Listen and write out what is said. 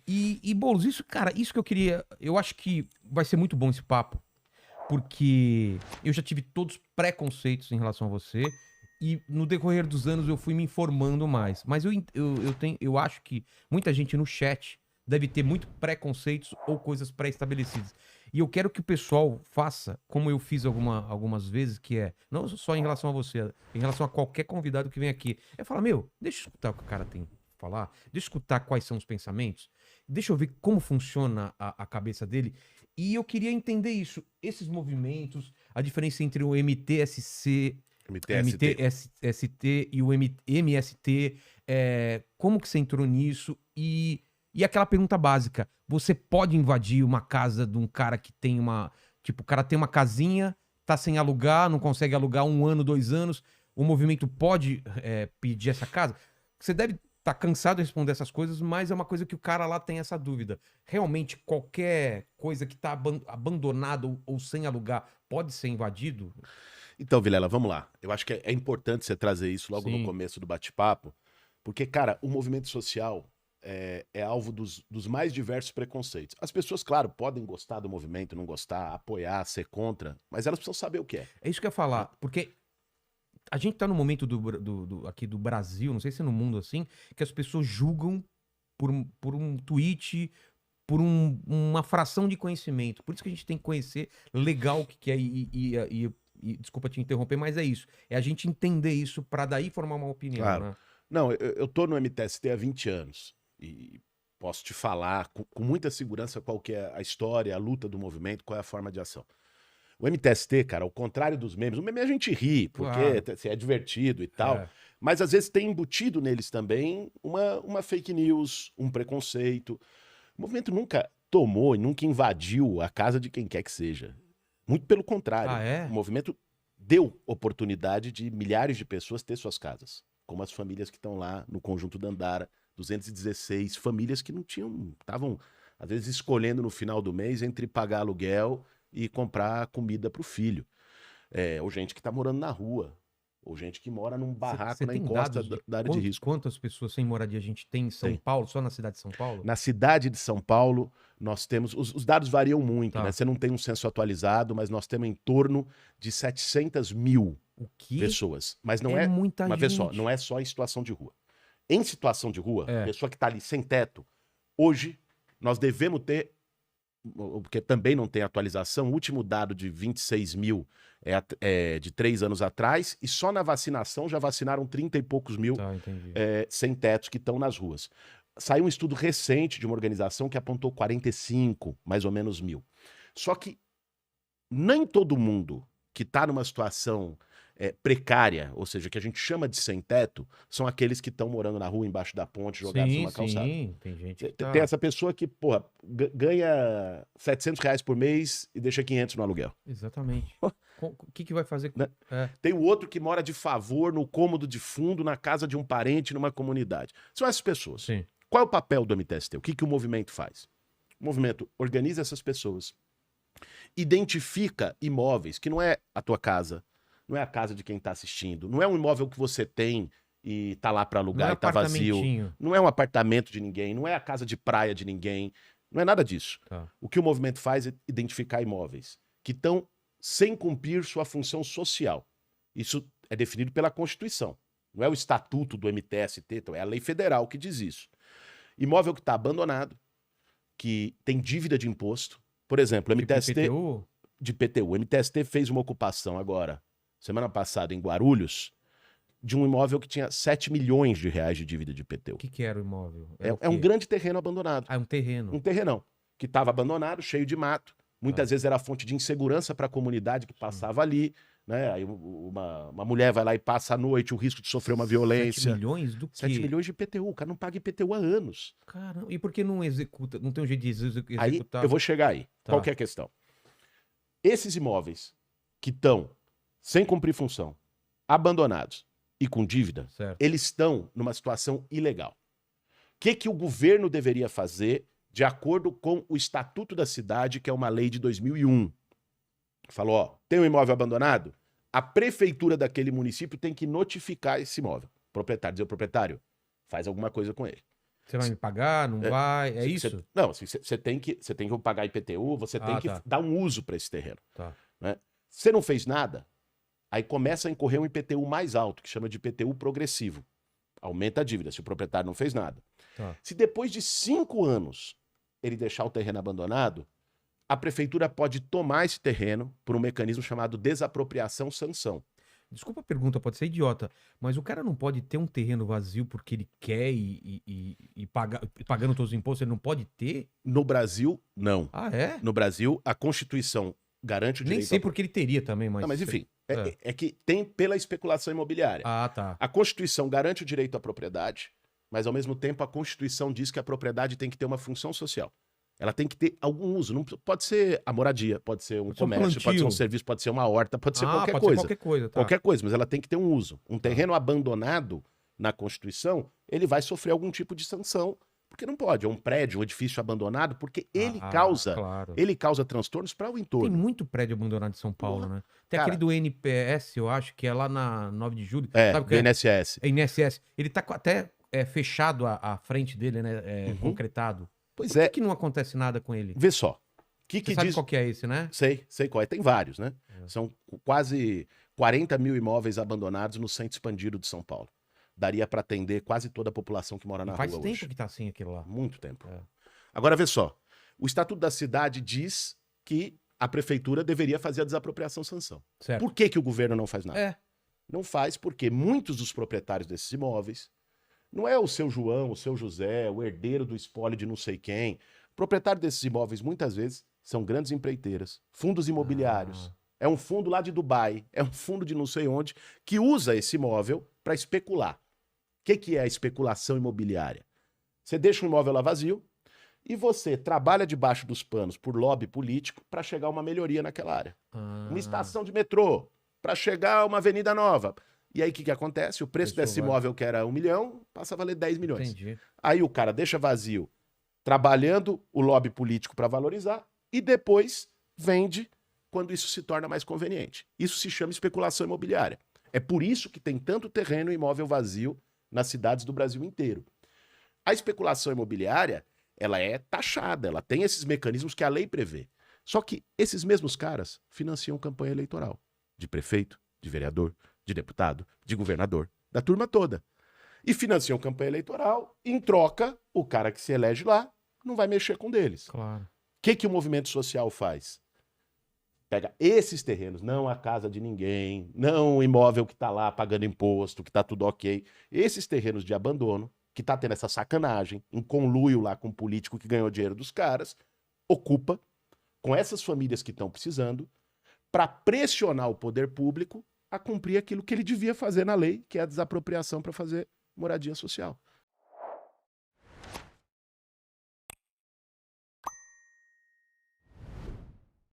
E Boulos, isso, cara, isso que eu queria. Eu acho que vai ser muito bom esse papo, porque eu já tive todos os preconceitos em relação a você, e no decorrer dos anos eu fui me informando mais. Mas eu acho que muita gente no chat deve ter muito preconceitos ou coisas pré-estabelecidas. E eu quero que o pessoal faça, como eu fiz algumas vezes, que é, não só em relação a você, em relação a qualquer convidado que vem aqui. É falar, meu, deixa eu escutar o que o cara tem pra falar, deixa eu escutar quais são os pensamentos, deixa eu ver como funciona a cabeça dele. E eu queria entender isso, esses movimentos, a diferença entre o MTSC, MTST. MTST e o MST, como que você entrou nisso? E aquela pergunta básica, você pode invadir uma casa de um cara que tem uma... Tipo, o cara tem uma casinha, tá sem alugar, não consegue alugar 1 ano, 2 anos, o movimento pode pedir essa casa? Você deve estar cansado de responder essas coisas, mas é uma coisa que o cara lá tem essa dúvida. Realmente, qualquer coisa que tá abandonada ou sem alugar pode ser invadido? Então, Vilela, vamos lá. Eu acho que é importante você trazer isso logo no Sim. começo do bate-papo, porque, cara, o movimento social é alvo dos mais diversos preconceitos. As pessoas, claro, podem gostar do movimento, não gostar, apoiar, ser contra, mas elas precisam saber o que é. É isso que eu ia falar, porque a gente tá no momento aqui do Brasil, não sei se é no mundo assim, que as pessoas julgam por um tweet, por uma fração de conhecimento. Por isso que a gente tem que conhecer legal o que que é e desculpa te interromper, mas é isso. É a gente entender isso pra daí formar uma opinião, Claro. né? Não, eu tô no MTST há 20 anos e posso te falar com muita segurança qual que é a história, a luta do movimento, qual é a forma de ação. O MTST, cara, ao contrário dos memes, o meme a gente ri, porque Claro. é divertido e tal, É. mas às vezes tem embutido neles também uma fake news, um preconceito. O movimento nunca tomou e nunca invadiu a casa de quem quer que seja. Muito pelo contrário. Ah, O é? movimento deu oportunidade de milhares de pessoas ter suas casas, como as famílias que estão lá no Conjunto Dandara, 216 famílias que não tinham, estavam às vezes escolhendo no final do mês entre pagar aluguel e comprar comida para o filho. Ou gente que está morando na rua, ou gente que mora num barraco Você na tem encosta dados de da área de risco. quantas pessoas sem moradia a gente tem em São Tem. Paulo, só na cidade de São Paulo? Na cidade de São Paulo, nós temos. Os dados variam muito, né? Tá. Você não tem um censo atualizado, mas nós temos em torno de 700 mil O quê? pessoas. Mas não É é. muita Mas vê só, gente. não é só em situação de rua. Em situação de rua, É. pessoa que está ali sem teto, hoje nós devemos ter, porque também não tem atualização, o último dado de 26 mil é de 3 anos atrás, e só na vacinação já vacinaram 30 e poucos mil Tá, entendi. sem tetos que estão nas ruas. Saiu um estudo recente de uma organização que apontou 45, mais ou menos, mil. Só que nem todo mundo que está numa situação precária, ou seja, que a gente chama de sem teto, são aqueles que estão morando na rua, embaixo da ponte, jogados Sim, numa calçada. sim. Tem gente que Tem tá... essa pessoa que, porra, ganha R$ 700 por mês e deixa 500 no aluguel. Exatamente. O que vai fazer com... Né? Tem o outro que mora de favor no cômodo de fundo, na casa de um parente, numa comunidade. São essas pessoas. Sim. Qual é o papel do MTST? O que o movimento faz? O movimento organiza essas pessoas, identifica imóveis, que não é a tua casa, não é a casa de quem está assistindo, não é um imóvel que você tem e tá lá para alugar Não é e tá vazio, apartamentinho. não é um apartamento de ninguém, não é a casa de praia de ninguém, não é nada disso. Tá. O que o movimento faz é identificar imóveis que estão sem cumprir sua função social. Isso é definido pela Constituição. Não é o estatuto do MTST, então é a lei federal que diz isso. Imóvel que está abandonado, que tem dívida de imposto. Por exemplo, o Tipo MTST... IPTU? De PTU. O MTST fez uma ocupação agora, semana passada, em Guarulhos, de um imóvel que tinha 7 milhões de reais de dívida de IPTU. O que era o imóvel? É um grande terreno abandonado. Ah, é um terreno. Um terrenão. Que estava abandonado, cheio de mato. Muitas vezes era fonte de insegurança para a comunidade que passava ali. Né? Aí uma mulher vai lá e passa a noite, o risco de sofrer uma violência. 7 milhões do quê? 7 milhões de IPTU. O cara não paga IPTU há anos. Caramba, e por que não executa? Não tem um jeito de executar? Aí eu vou chegar aí. Tá. Qual que é a questão? Esses imóveis que estão sem cumprir função, abandonados e com dívida, Certo. eles estão numa situação ilegal. O que o governo deveria fazer de acordo com o Estatuto da Cidade, que é uma lei de 2001? Falou, ó, tem um imóvel abandonado? A prefeitura daquele município tem que notificar esse imóvel. Proprietário, dizer ao proprietário, faz alguma coisa com ele. Você vai me pagar? Não vai? É isso? Não, assim, você tem que pagar IPTU, você tem que tá. dar um uso para esse terreno. Tá. Né? Você não fez nada, aí começa a incorrer um IPTU mais alto, que chama de IPTU progressivo. Aumenta a dívida, se o proprietário não fez nada. Tá. Se depois de 5 anos ele deixar o terreno abandonado, a prefeitura pode tomar esse terreno por um mecanismo chamado desapropriação-sanção. Desculpa a pergunta, pode ser idiota, mas o cara não pode ter um terreno vazio porque ele quer pagando todos os impostos, ele não pode ter? No Brasil, não. Ah, é? No Brasil, a Constituição garante o Nem direito sei porque ele teria também, mas... Não, mas enfim, é que tem pela especulação imobiliária. Ah, tá. A Constituição garante o direito à propriedade, mas ao mesmo tempo a Constituição diz que a propriedade tem que ter uma função social. Ela tem que ter algum uso. Não pode ser a moradia, pode ser um comércio, pode ser um serviço, pode ser uma horta, pode ser qualquer pode coisa. Ser qualquer coisa, tá. Qualquer coisa, mas ela tem que ter um uso. Um terreno abandonado na Constituição, ele vai sofrer algum tipo de sanção, porque não pode. É um prédio, um edifício abandonado, porque ele causa transtornos para o entorno. Tem muito prédio abandonado em São Paulo, né? Tem aquele do NPS, eu acho, que é lá na 9 de julho. Sabe do INSS. É INSS. Ele tá até fechado a frente dele, né? Concretado. Pois Por que não acontece nada com ele? Vê só. Você sabe qual que é esse, né? Sei qual é. Tem vários, né? São quase 40 mil imóveis abandonados no centro expandido de São Paulo. Daria para atender quase toda a população que mora na rua hoje. Faz tempo que tá assim aquilo lá. Muito tempo. Agora, vê só. O Estatuto da Cidade diz que a prefeitura deveria fazer a desapropriação-sanção. Certo. Por que o governo não faz nada? Não faz porque muitos dos proprietários desses imóveis não é o seu João, o seu José, o herdeiro do espólio de não sei quem. O proprietário desses imóveis, muitas vezes, são grandes empreiteiras, fundos imobiliários. É um fundo lá de Dubai, é um fundo de não sei onde, que usa esse imóvel para especular. O que é a especulação imobiliária? Você deixa um imóvel lá vazio e você trabalha debaixo dos panos por lobby político para chegar a uma melhoria naquela área. Uma estação de metrô, para chegar a uma avenida nova. E aí o que acontece? O preço desse imóvel, que era 1 milhão, passa a valer 10 milhões. Entendi. Aí o cara deixa vazio, trabalhando o lobby político para valorizar, e depois vende quando isso se torna mais conveniente. Isso se chama especulação imobiliária. É por isso que tem tanto terreno e imóvel vazio nas cidades do Brasil inteiro. A especulação imobiliária, ela é taxada, ela tem esses mecanismos que a lei prevê. Só que esses mesmos caras financiam campanha eleitoral de prefeito, de vereador, de deputado, de governador, da turma toda. E financiam campanha eleitoral, em troca, o cara que se elege lá não vai mexer com deles. Claro. O que o movimento social faz? Pega esses terrenos, não a casa de ninguém, não o imóvel que está lá pagando imposto, que está tudo ok. Esses terrenos de abandono, que está tendo essa sacanagem, em conluio lá com o político que ganhou dinheiro dos caras, ocupa com essas famílias que estão precisando, para pressionar o poder público a cumprir aquilo que ele devia fazer na lei, que é a desapropriação para fazer moradia social.